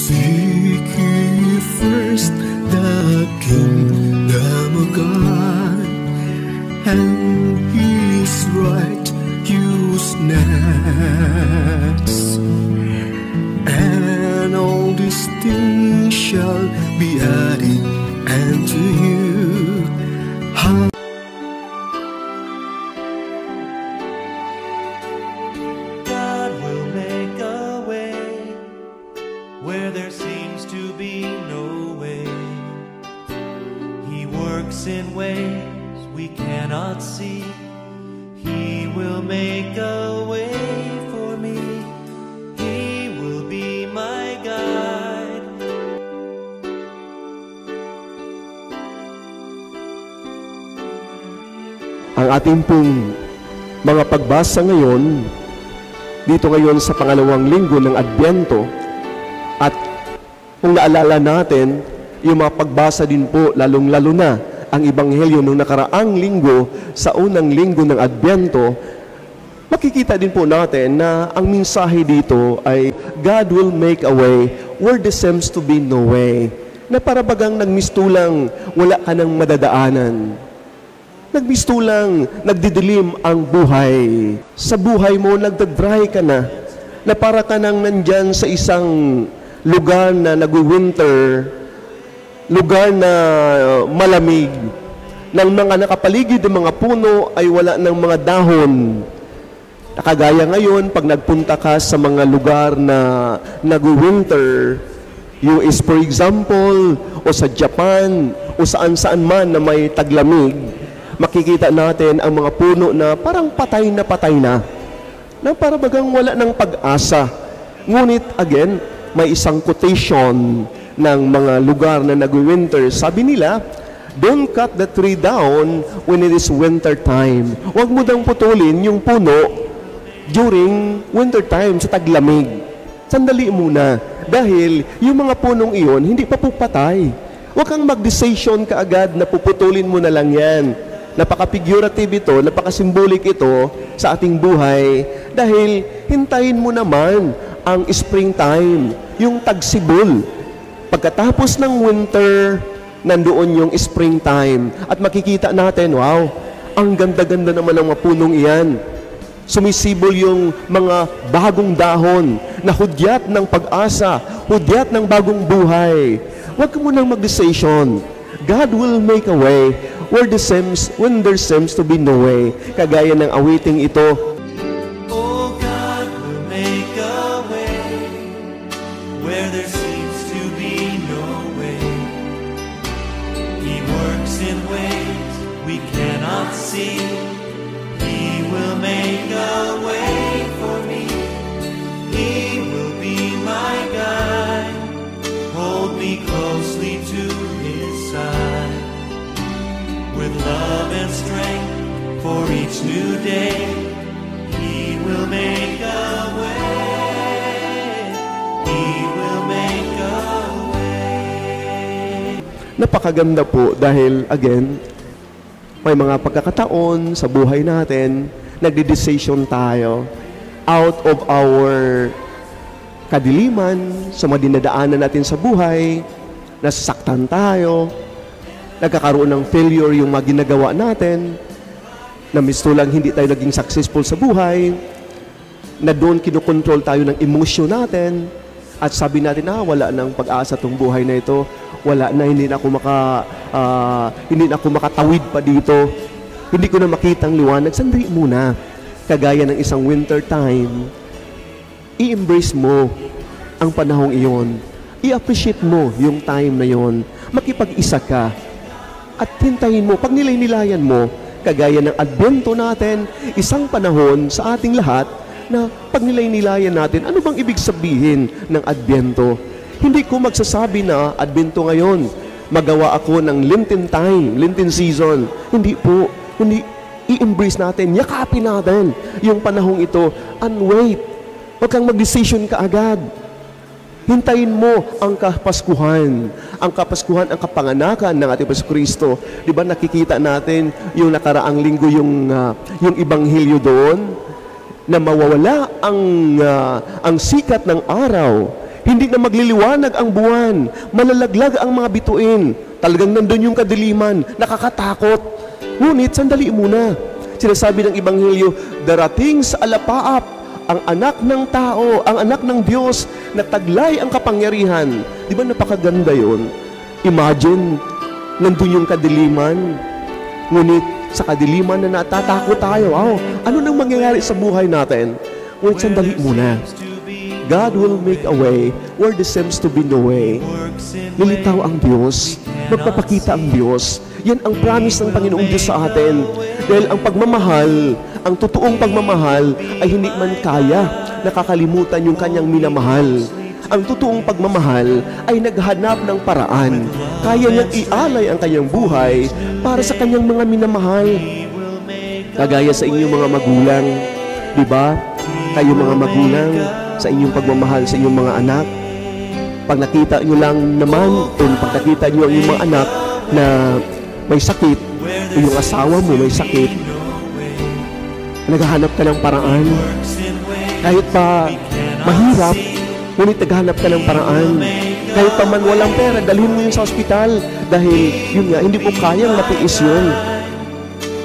Seek ye first the kingdom of God and His righteousness, and all these things shall be added unto you. God will make a way where there seems to be no way. He works in ways we cannot see. He will make a way for me. He will be my guide. Ang ating pong mga pagbasa ngayon, dito ngayon sa pangalawang linggo ng Adbyento, at kung naalala natin, yung mga pagbasa din po, lalong-lalo na ang Ebanghelyo nung nakaraang linggo sa unang linggo ng Adbyento, makikita din po natin na ang mensahe dito ay God will make a way where there seems to be no way. Na para bagang nagmistulang wala ka ng madadaanan. Nagmistulang nagdidilim ang buhay. Sa buhay mo, nagdadry ka na. Na para ka nang nandyan sa isang lugar na nag-winter, lugar na malamig, ng mga nakapaligid ng mga puno ay wala ng mga dahon. Nakagaya ngayon, pag nagpunta ka sa mga lugar na nag-winter, US for example, o sa Japan, o saan-saan man na may taglamig, makikita natin ang mga puno na parang patay na, na para bagang wala ng pag-asa. Ngunit again, may isang quotation ng mga lugar na nag-winter. Sabi nila, don't cut the tree down when it is winter time. Huwag mo dang putulin yung puno during winter time, sa taglamig. Sandali muna. Dahil yung mga punong iyon, hindi pa pupatay. Huwag kang mag-decision kaagad na puputulin mo na lang yan. Napaka-figurative ito, napaka-symbolic ito sa ating buhay. Dahil hintayin mo naman ang springtime, yung tagsibol. Pagkatapos ng winter, nandoon yung springtime. At makikita natin, wow, ang ganda-ganda naman ng mga punong iyan. Sumisibol yung mga bagong dahon na hudyat ng pag-asa, hudyat ng bagong buhay. Huwag ka munang mag-decision. God will make a way when there seems to be no way. Kagaya ng awiting ito. Oh, God will make a way where there seems to be no way. He works in ways we cannot see. He will make a way for me. He will be my guide. Hold me closely to His side. With love and strength for each new day, He will make a way. He will make a way. Napakaganda po dahil again, may mga pagkakataon sa buhay natin, nagde-decision tayo out of our kadiliman, sa mga dinadaanan natin sa buhay, nasasaktan tayo, nagkakaroon ng failure yung mga ginagawa natin, na mistulang hindi tayo naging successful sa buhay, na doon kinokontrol tayo ng emosyon natin, at sabi natin, wala nang pag-asa tong buhay na ito, wala na, hindi na ako makatawid pa dito, hindi ko na makita ang liwanag. Sandali muna, kagaya ng isang winter time, i-embrace mo ang panahong iyon, i-appreciate mo yung time na yon, makipag-isa ka, at hintayin mo, pag nilay-nilayan mo, kagaya ng Adbyento natin, isang panahon sa ating lahat, na pag nilay-nilayan natin, ano bang ibig sabihin ng Adbyento? Hindi ko magsasabi na Adbyento ngayon, magawa ako ng Lenten time, Lenten season. Hindi po. Hindi, i-embrace natin, yakapin natin yung panahong ito, and wait. Huwag kang mag-decision ka agad. Hintayin mo ang Kapaskuhan. Ang Kapaskuhan, ang kapanganakan ng ating Panginoong Kristo. Di ba nakikita natin yung nakaraang linggo yung Ebanghelyo doon, na mawawala ang sikat ng araw. Hindi na magliliwanag ang buwan. Malalaglag ang mga bituin. Talagang nandun yung kadiliman. Nakakatakot. Ngunit, sandali muna. Sinasabi ng Ebanghelyo, darating sa alapaap ang anak ng tao, ang anak ng Diyos na taglay ang kapangyarihan. Di ba napakaganda yun? Imagine, nandun yung kadiliman. Ngunit, sa kadiliman na natatakot tayo. Ano nang mangyayari sa buhay natin? Ngunit, sandali muna. God will make a way where there seems to be no way. Lilitaw ang Diyos. Magpapakita ang Diyos. Yan ang promise ng Panginoong Diyos sa atin. Dahil ang pagmamahal, ang totoong pagmamahal ay hindi man kaya nakakalimutan yung kanyang minamahal. Ang totoong pagmamahal ay naghanap ng paraan. Kaya niyang ialay ang kanyang buhay para sa kanyang mga minamahal. Kagaya sa inyong mga magulang, di ba? Kayo mga magulang, sa inyong pagmamahal sa inyong mga anak. Pag nakita nyo lang naman, o pag nakita nyo ang inyong mga anak na may sakit, o yung asawa mo may sakit, naghahanap ka ng paraan. Kahit pa mahirap, ngunit naghahanap ka ng paraan. Kahit pa man walang pera, dalhin mo yun sa ospital. Dahil, yun nga, hindi mo kayang matiis yun.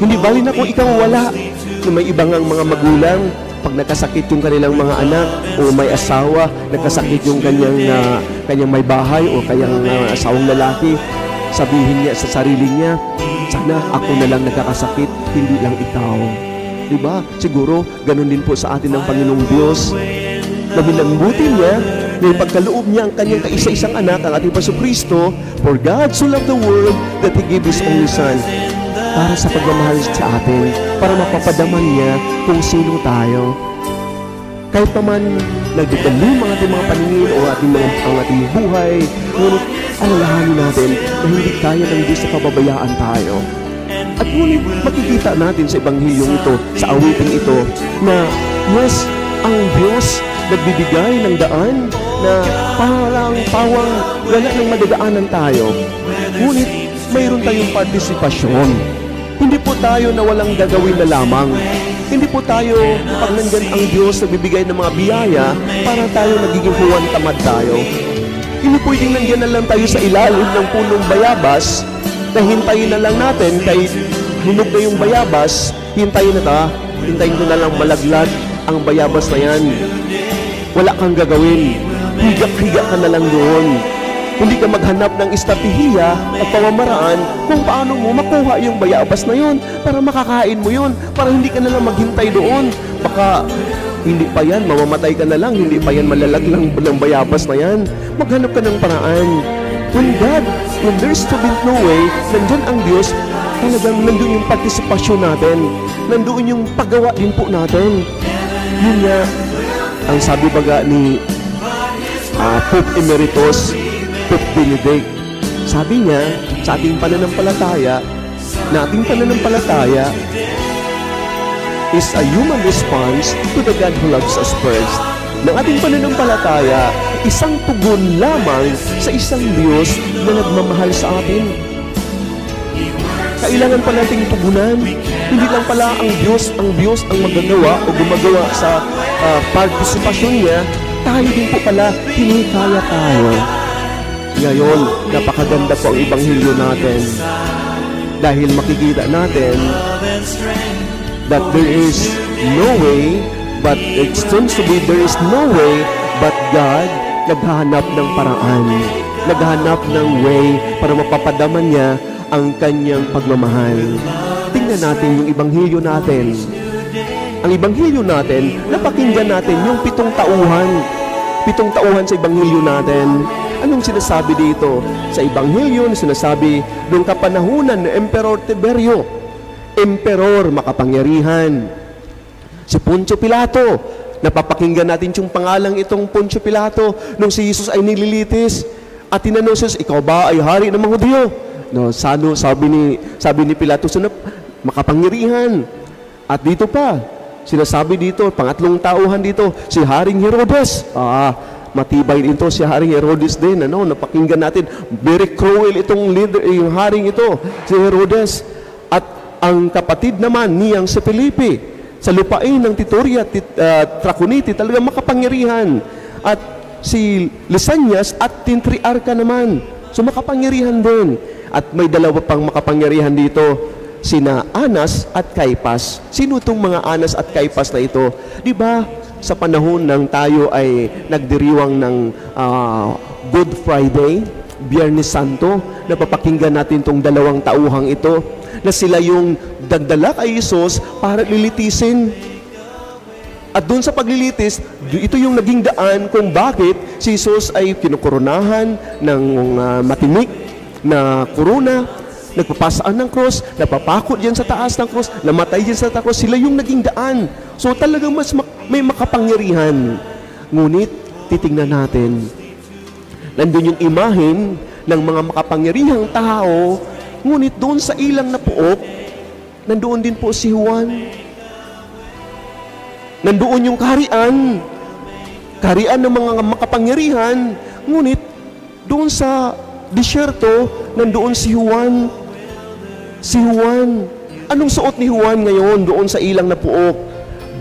Hindi bali na kung ikaw wala. Kung may ibang ang mga magulang, pag nakasakit yung kanilang mga anak o may asawa, nakasakit yung kanyang may bahay o kanyang asawang lalaki, sabihin niya sa sarili niya, sana ako na lang nagkakasakit, hindi lang ikaw. Diba? Siguro, ganun din po sa atin ng Panginoong Diyos. Na binambutin niya, may pagkaloob niya ang kanyang kaisa-isang anak, ang ating Pasukristo, for God so loved the world that He gave His only Son, para sa pagmamahal sa atin, para mapapadaman niya kung sino tayo. Kahit naman nagdadalim ang ating mga paningin o ang ating buhay, ngunit alalahanin natin na hindi kaya ng Diyos na pababayaan tayo. At ngunit makikita natin sa Ebanghilyong ito, sa awiting ito, na yes, ang Diyos nagbibigay ng daan na parang pawang wala nang madadaanan tayo. Ngunit mayroon tayong partisipasyon. Hindi po tayo na walang gagawin na lamang. Hindi po tayo, pag nandyan ang Diyos na bibigay ng mga biyaya, para tayo nagiging huwan tamad tayo. Hindi pwedeng nandyan na lang tayo sa ilalim ng punong bayabas, na hintayin na lang natin, kahit hinog na yung bayabas, hintayin ko na lang malaglag ang bayabas na yan. Wala kang gagawin. Higa-higa ka na lang doon. Hindi ka maghanap ng estratehiya at pamamaraan kung paano mo makuha yung bayabas na yun para makakain mo yun, para hindi ka na lang maghintay doon. Baka hindi pa yan, mamamatay ka na lang, hindi pa yan malalaglang ng bayabas na yan. Maghanap ka ng paraan. When there's to be no way, nandyan ang Diyos, talagang nandun yung partisipasyon natin. Nandun yung paggawa din po natin. Yun nga, ang sabi baga ni Pope Emeritus, Pope Benedict, sabi niya, sa ating pananampalataya, na ating pananampalataya is a human response to the God who loves us first. Ng ating pananampalataya, isang tugon lamang sa isang Diyos na nagmamahal sa atin. Kailangan pa nating tugunan. Hindi lang pala ang Diyos ang magagawa o gumagawa sa partisipasyon niya, tayo din po pala, hinikaya tayo. Ngayon, napakaganda po ang Ebanghelyo natin. Dahil makikita natin that there is no way, but it seems to be there is no way, but God naghahanap ng paraan. Naghahanap ng way para mapapadaman niya ang kanyang pagmamahal. Tingnan natin yung Ebanghelyo natin. Ang Ebanghelyo natin, napakinggan natin yung 7 tauhan. 7 tauhan sa Ebanghelyo natin. Anong sinasabi dito? Sa Ebanghelyo, sinasabi, noong kapanahunan ng Emperor Tiberio, Emperor makapangyarihan, si Poncio Pilato, napapakinggan natin yung pangalang itong Poncio Pilato, nung si Jesus ay nililitis, at tinanong siya, ikaw ba ay hari ng mga Hudyo? No, sabi ni Pilato, makapangyarihan. At dito pa, sinasabi dito, pangatlong tauhan dito, si Haring Herodes. Matibay ito si Haring Herodes din. Napakinggan natin, very cruel itong leader, yung haring ito, si Herodes. At ang kapatid naman niyang si Felipe, sa lupain ng Titoria, Trachonite, talagang makapangyarihan. At si Lisanias at Tintriarca naman. So makapangyarihan din. At may dalawa pang makapangyarihan dito, sina Anas at Caiphas. Sino itong mga Anas at Caiphas na ito? Di ba sa panahon ng tayo ay nagdiriwang ng Good Friday, Biyernes Santo, napapakinggan natin itong dalawang tauhang ito, na sila yung dagdala kay Jesus para lilitisin. At doon sa paglilitis, ito yung naging daan kung bakit si Jesus ay kinukoronahan ng matinik na korona, nagpapasaan ng cross, napapakot diyan sa taas ng cross, namatay diyan sa cross. Sila yung naging daan. So talagang mas may makapangyarihan. Ngunit, titingnan natin, nandun yung imahen ng mga makapangyarihang tao, ngunit doon sa ilang na puok, nandoon din po si Juan. Nandoon yung kaharian ng mga makapangyarihan, ngunit doon sa disyerto, nandoon si Juan. Si Juan. Anong suot ni Juan ngayon doon sa ilang na puok?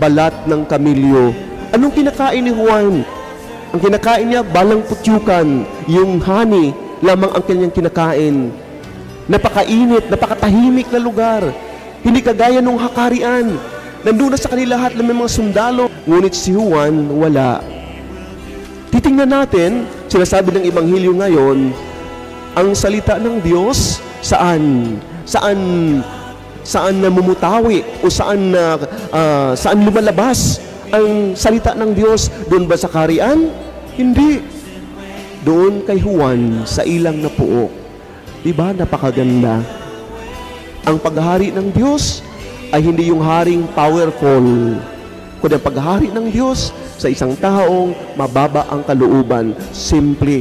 Balat ng kamilyo. Anong kinakain ni Juan? Ang kinakain niya, balang putyukan. Yung honey lamang ang kanyang kinakain. Napakainit, napakatahimik na lugar. Hindi kagaya nung hakarian. Nandun na sa kanila lahat ng mga sundalo. Ngunit si Juan, wala. Titingnan natin, sinasabi ng Ebanghelyo ngayon, ang salita ng Diyos, saan namumutawi o saan lumalabas ang salita ng Diyos? Doon ba sa kaharian? Hindi. Doon kay Juan, sa ilang na puok. Diba? Napakaganda. Ang paghahari ng Diyos ay hindi yung haring powerful, kundi ang paghahari ng Diyos sa isang taong mababa ang kalooban. Simple.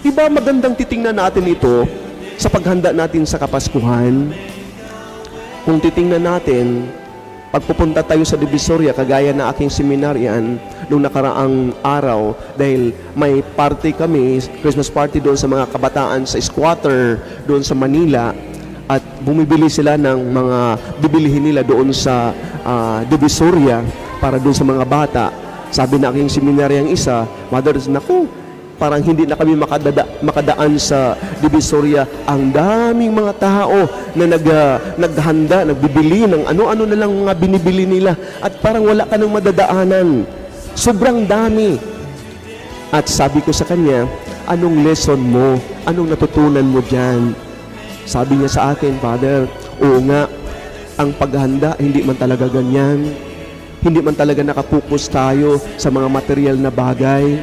Diba magandang titingnan natin ito sa paghanda natin sa Kapaskuhan? Kung titingnan natin, pagpupunta tayo sa Divisoria, kagaya na aking seminaryan nung nakaraang araw, dahil may party kami, Christmas party doon sa mga kabataan sa squatter doon sa Manila, at bumibili sila ng mga bibilihin nila doon sa Divisoria para doon sa mga bata. Sabi na aking seminaryang isa, Mother, naku, parang hindi na kami makadaan sa Divisoria. Ang daming mga tao na naghanda, nagbibili ng ano-ano na lang mga binibili nila, at parang wala ka nang madadaanan. Sobrang dami. At sabi ko sa kanya, anong lesson mo? Anong natutunan mo dyan? Sabi niya sa akin, Father, oo nga, ang paghanda, hindi man talaga ganyan. Hindi man talaga nakapokus tayo sa mga material na bagay.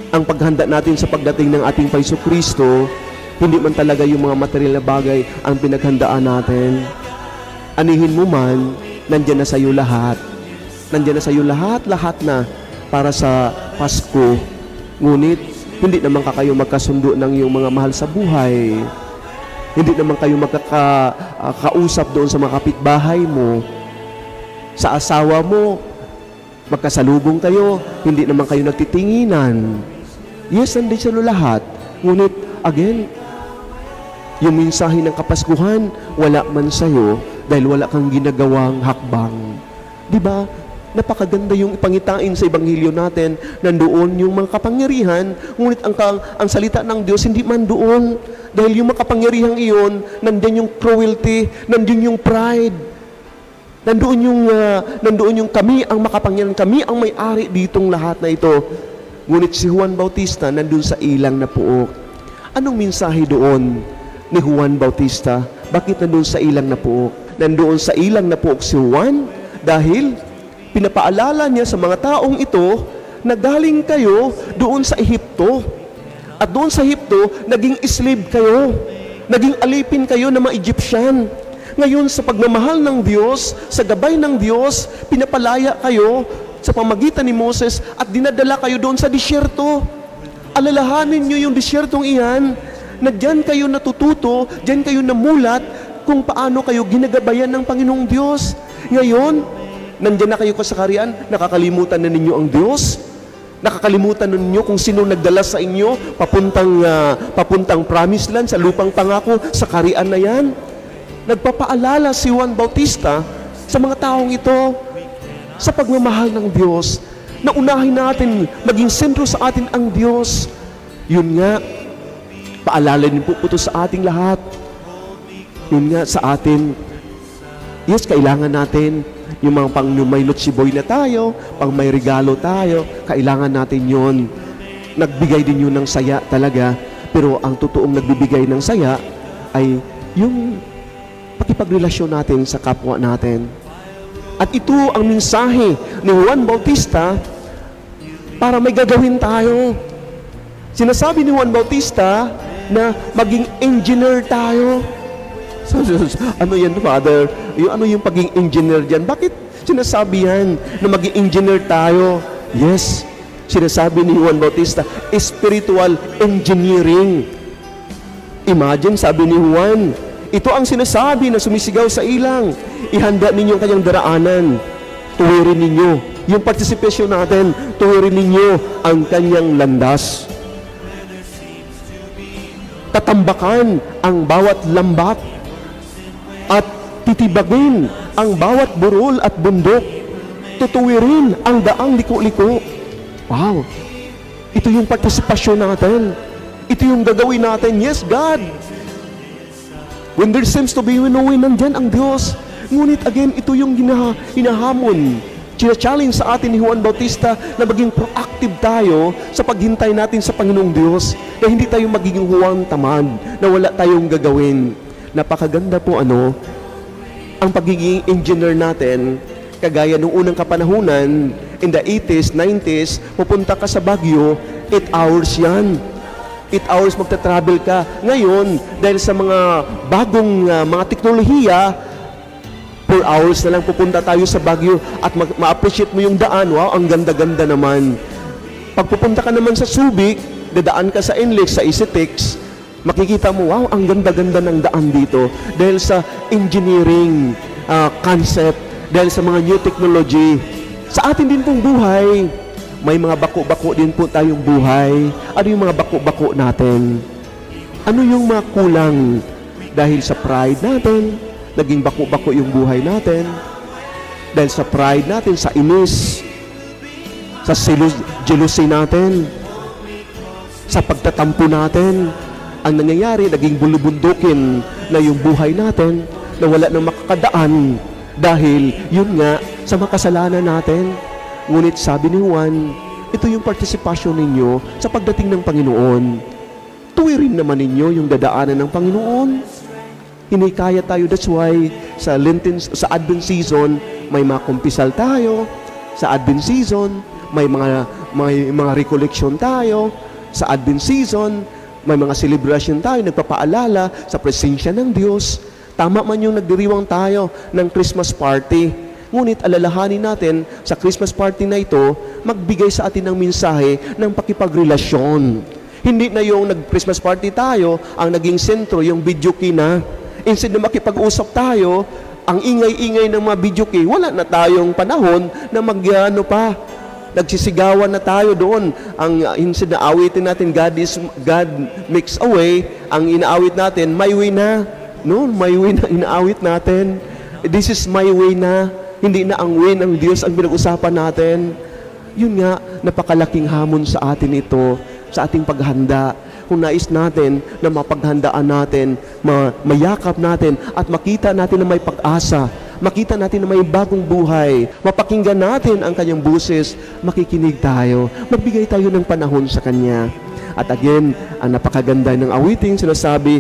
Ang paghanda natin sa pagdating ng ating Paiso Kristo, hindi man talaga yung mga material na bagay ang pinaghandaan natin. Anihin mo man, nandyan na sa iyo lahat. Nandyan na sa iyo lahat na para sa Pasko. Ngunit, hindi naman kayo magkasundo ng iyong mga mahal sa buhay. Hindi naman kayo magkakausap doon sa mga kapitbahay mo. Sa asawa mo, magkasalubong kayo, hindi naman kayo nagtitinginan. Yes, nandun sa lahat. Ngunit, again, yung mensahe ng Kapaskuhan, wala man sa'yo dahil wala kang ginagawang hakbang. Diba? Napakaganda yung ipangitain sa Ebanghelyo natin. Nandoon yung mga kapangyarihan, ngunit ang salita ng Diyos hindi man doon. Dahil yung makapangyarihang iyon, nandun yung cruelty, nandun yung pride. Nandoon yung kami ang makapangyarihan, kami ang may-ari ditong lahat na ito. Ngunit si Juan Bautista nandun sa ilang na puok. Anong mensahe doon ni Juan Bautista? Bakit nandun sa ilang na puok? Nandoon sa ilang na puok si Juan dahil pinapaalala niya sa mga taong ito na galing kayo doon sa Ehipto. At doon sa Ehipto, naging slave kayo. Naging alipin kayo ng mga Egyptian. Ngayon, sa pagmamahal ng Diyos, sa gabay ng Diyos, pinapalaya kayo sa pamagitan ni Moses at dinadala kayo doon sa disyerto. Alalahanin nyo yung disyertong iyan na dyan kayo natututo, dyan kayo namulat kung paano kayo ginagabayan ng Panginoong Diyos. Ngayon, nandyan na kayo sa kaharian, nakakalimutan na ninyo ang Diyos. Nakakalimutan ninyo kung sino nagdala sa inyo papuntang promised land, sa lupang pangako, sa kaharian na yan. Nagpapaalala si Juan Bautista sa mga taong ito sa pagmamahal ng Diyos na unahin natin, maging sentro sa atin ang Diyos. Yun nga, paalala din po ito sa ating lahat. Yun nga sa atin, yes, kailangan natin yung mga pang may lotsiboy na tayo, pang may regalo tayo, kailangan natin yon. Nagbigay din yun ng saya talaga, pero ang totoong nagbibigay ng saya ay yung pakipagrelasyon natin sa kapwa natin. At ito ang mensahe ni Juan Bautista para may gagawin tayo. Sinasabi ni Juan Bautista na maging engineer tayo. Ano yan, Father? Ano yung pagiging engineer dyan? Bakit sinasabi yan na maging engineer tayo? Yes, sinasabi ni Juan Bautista, spiritual engineering. Imagine, sabi ni Juan, ito ang sinasabi na sumisigaw sa ilang. Ihanda ninyo ang kanyang daraanan. Tuwirin ninyo. Yung participation natin, tuwirin ninyo ang kanyang landas. Tatambakan ang bawat lambak at titibagin ang bawat burol at bundok. Tutuwirin ang daang liko-liko. Wow! Ito yung participation natin. Ito yung gagawin natin. Yes, God! When there seems to be winuwi, nandyan ang Diyos. Ngunit again, ito yung hinahamon, challenge sa atin ni Juan Bautista na maging proactive tayo sa paghintay natin sa Panginoong Diyos, na hindi tayo magiging huwang tamad, na wala tayong gagawin. Napakaganda po ang pagiging engineer natin, kagaya nung unang kapanahunan, in the 80s, 90s, pupunta ka sa Baguio, 8 hours yan. 8 hours magta-travel ka. Ngayon, dahil sa mga bagong mga teknolohiya, 4 hours na lang pupunta tayo sa Baguio at ma-appreciate mo yung daan. Wow, ang ganda-ganda naman. Pag pupunta ka naman sa Subic, dadaan ka sa NLEX, sa EasyTex, makikita mo, wow, ang ganda-ganda ng daan dito. Dahil sa engineering concept, dahil sa mga new technology. Sa atin din pong buhay, may mga bako-bako din po tayong buhay. Ano yung mga bako-bako natin? Ano yung mga kulang? Dahil sa pride natin, naging bako-bako yung buhay natin. Dahil sa pride natin, sa inis, sa jealousy natin, sa pagtatampo natin, ang nangyayari, naging bulubundukin na yung buhay natin, na wala nang makakadaan dahil yun nga sa makasalanan natin. Ngunit sabi ni Juan, ito yung participation ninyo sa pagdating ng Panginoon. Tuwirin naman ninyo yung dadaanan ng Panginoon. Hinikaya tayo, that's why sa Advent season, may mga kumpisal tayo. Sa Advent season, may mga recollection tayo. Sa Advent season, may mga celebration tayo, nagpapaalala sa presensya ng Diyos. Tama man yung nagdiriwang tayo ng Christmas party. Ngunit alalahanin natin sa Christmas party na ito, magbigay sa atin ng mensahe ng pakipagrelasyon. Hindi na yung nag-Christmas party tayo, ang naging sentro, yung video key na. Instead na makipag-usap tayo, ang ingay-ingay ng mga video key, wala na tayong panahon na nagsisigawan na tayo doon. Ang instead na awitin natin, God makes a way, ang inaawit natin, my way na. No, my way na inaawit natin. This is my way na. Hindi na ang way ng Diyos ang pinag-usapan natin. Yun nga, napakalaking hamon sa atin ito, sa ating paghanda. Kung nais natin na mapaghandaan natin, mayakap natin, at makita natin na may pag-asa, makita natin na may bagong buhay, mapakinggan natin ang kanyang buses, makikinig tayo, magbigay tayo ng panahon sa Kanya. At again, ang napakaganda ng awiting sinasabi,